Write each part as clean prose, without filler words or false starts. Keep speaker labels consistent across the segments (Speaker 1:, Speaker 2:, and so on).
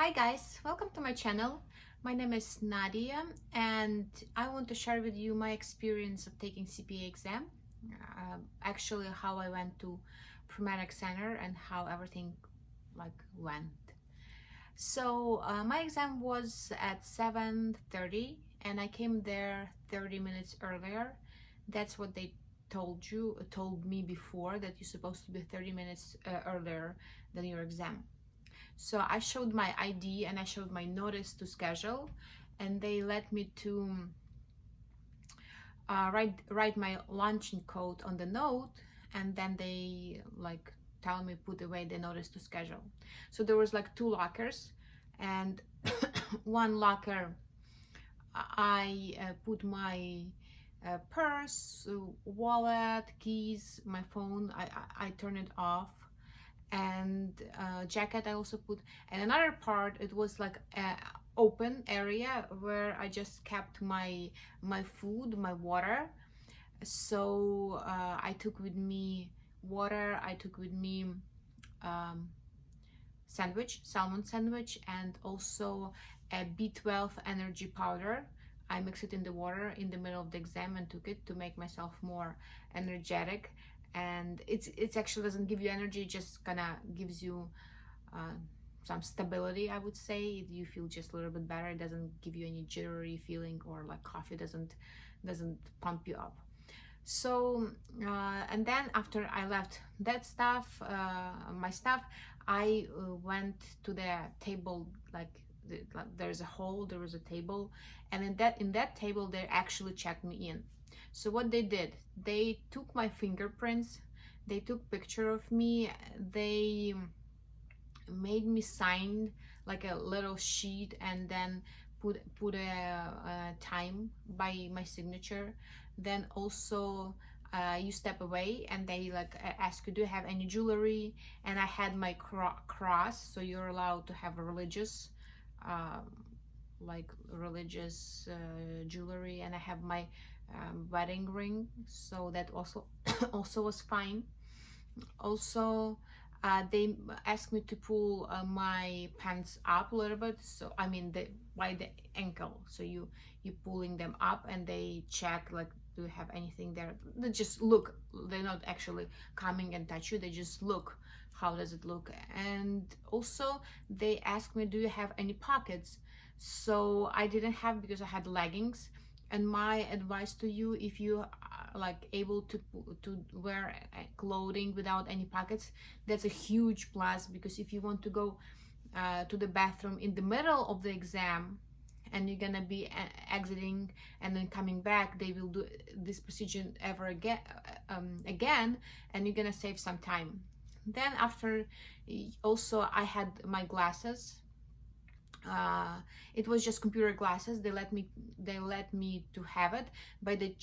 Speaker 1: Hi guys, welcome to my channel. My name is Nadia and I want to share with you my experience of taking CPA exam. Actually how I went to Prometric Center and how everything went. So my exam was at 7:30 and I came there 30 minutes earlier. That's what they told me before, that you're supposed to be 30 minutes earlier than your exam. So I showed my ID and I showed my notice to schedule, and they let me to write my luncheon code on the note, and then they tell me put away the notice to schedule. So there was two lockers, and one locker I put my purse, wallet, keys, my phone. I turn it off, and jacket I also put, and another part it was like a open area where I just kept my food, my water. So I took with me water, I took with me um, salmon sandwich, and also a B12 energy powder. I mixed it in the water in the middle of the exam and took it to make myself more energetic. And it's actually doesn't give you energy, it just kind of gives you some stability, I would say. You feel just a little bit better. It doesn't give you any jittery feeling, or like coffee doesn't pump you up. So and then after I left that stuff, my stuff, I went to the table, there's a hole, there was a table, and in that table they actually checked me in. So what they did, they took my fingerprints, they took picture of me, they made me sign like a little sheet, and then put a time by my signature. Then also you step away and they ask you, do you have any jewelry? And I had my cross, so you're allowed to have a religious jewelry, and I have my wedding ring, so that also also was fine. Also they asked me to pull my pants up a little bit, so I mean by the ankle, so you pulling them up, and they check do you have anything there. They just look, they're not actually coming and touch you, they just look how does it look. And also they asked me, do you have any pockets? So I didn't have, because I had leggings. And my advice to you, if you are able to wear clothing without any pockets, that's a huge plus, because if you want to go to the bathroom in the middle of the exam and you're gonna be exiting and then coming back, they will do this procedure ever again, and you're gonna save some time. Then after, also I had my glasses. It was just computer glasses. They let me to have it, but they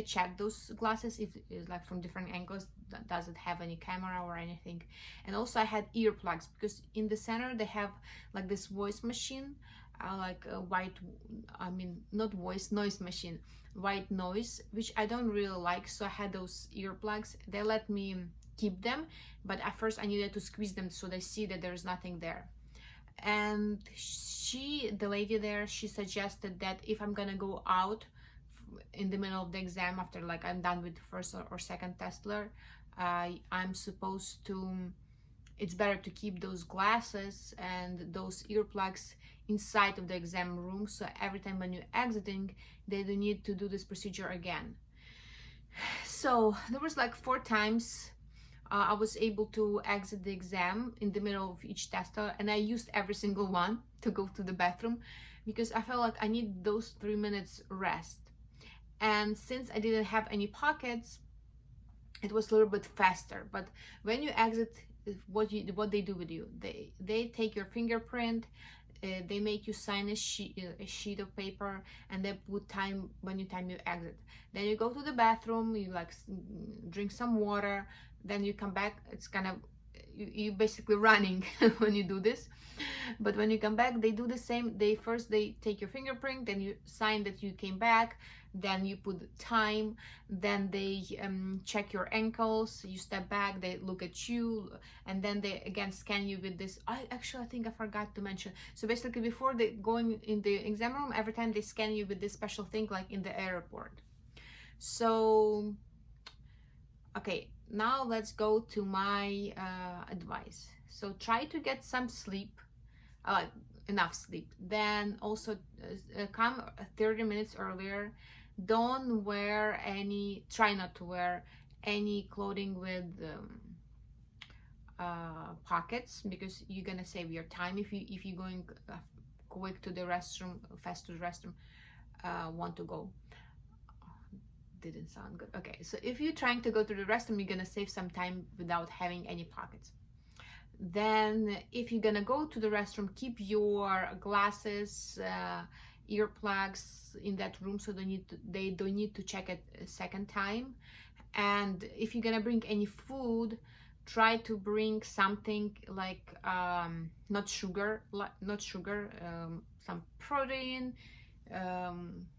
Speaker 1: check those glasses if it's from different angles, does it have any camera or anything. And also I had earplugs, because in the center they have this voice machine, white, I mean not voice, noise machine, white noise, which I don't really like. So I had those earplugs. They let me keep them, but at first I needed to squeeze them so they see that there's nothing there. And the lady there, she suggested that if I'm gonna go out in the middle of the exam, after I'm done with first or second testler, I'm supposed to, it's better to keep those glasses and those earplugs inside of the exam room, so every time when you're exiting, they don't need to do this procedure again. So there was 4 times I was able to exit the exam in the middle of each tester, and I used every single one to go to the bathroom, because I felt like I need those 3 minutes rest. And since I didn't have any pockets, it was a little bit faster. But when you exit, what they do with you, they take your fingerprint, they make you sign a sheet of paper, and they put time when you exit. Then you go to the bathroom, you drink some water, then you come back. It's kind of, you basically running when you do this. But when you come back, they do the same. They take your fingerprint, then you sign that you came back, then you put the time, then they check your ankles, you step back, they look at you, and then they again scan you with this. I think I forgot to mention, so basically before they going in the exam room, every time they scan you with this special thing like in the airport. So okay, now let's go to my advice. So try to get some sleep, enough sleep. Then also come 30 minutes earlier. Don't wear try not to wear any clothing with pockets, because you're gonna save your time if you're going quick to the restroom, fast to the restroom, want to go. Didn't sound good. Okay, so if you're trying to go to the restroom, you're gonna save some time without having any pockets. Then if you're gonna go to the restroom, keep your glasses, earplugs in that room, so they don't need to check it a second time. And if you're gonna bring any food, try to bring something like not sugar, some protein,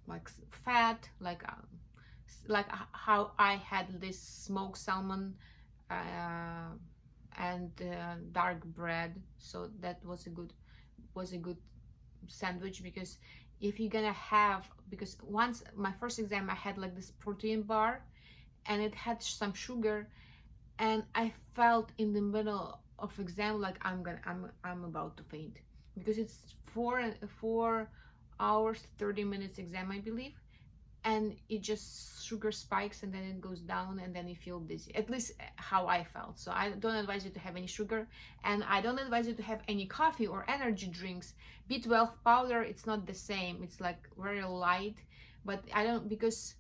Speaker 1: like fat, like how I had this smoked salmon and dark bread. So that was a good sandwich, because if you're gonna have, because once my first exam I had like this protein bar and it had some sugar, and I felt in the middle of exam like I'm about to faint, because it's 4 hours 30 minutes exam, I believe, and it just sugar spikes and then it goes down and then you feel dizzy, at least how I felt. So I don't advise you to have any sugar, and I don't advise you to have any coffee or energy drinks. B12 powder, it's not the same, it's like very light, but I don't, because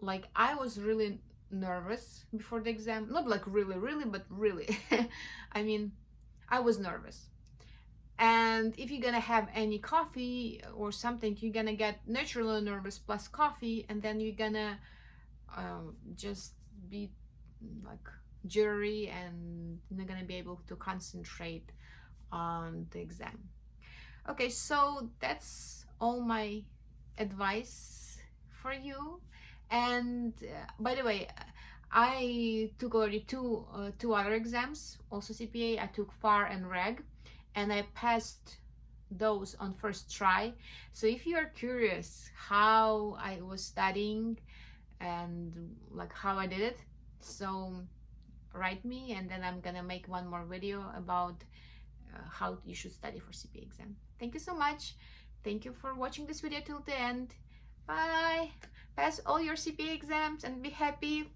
Speaker 1: like I was really nervous before the exam, not like really but really I mean, I was nervous. And if you're gonna have any coffee or something, you're gonna get naturally nervous plus coffee, and then you're gonna just be like jittery and not gonna be able to concentrate on the exam. Okay, so that's all my advice for you. And by the way, I took already two other exams, also CPA. I took FAR and REG, and I passed those on first try. So if you are curious how I was studying and like how I did it, so write me, and then I'm gonna make one more video about how you should study for CPA exam. Thank you so much. Thank you for watching this video till the end. Bye. Pass all your CPA exams and be happy.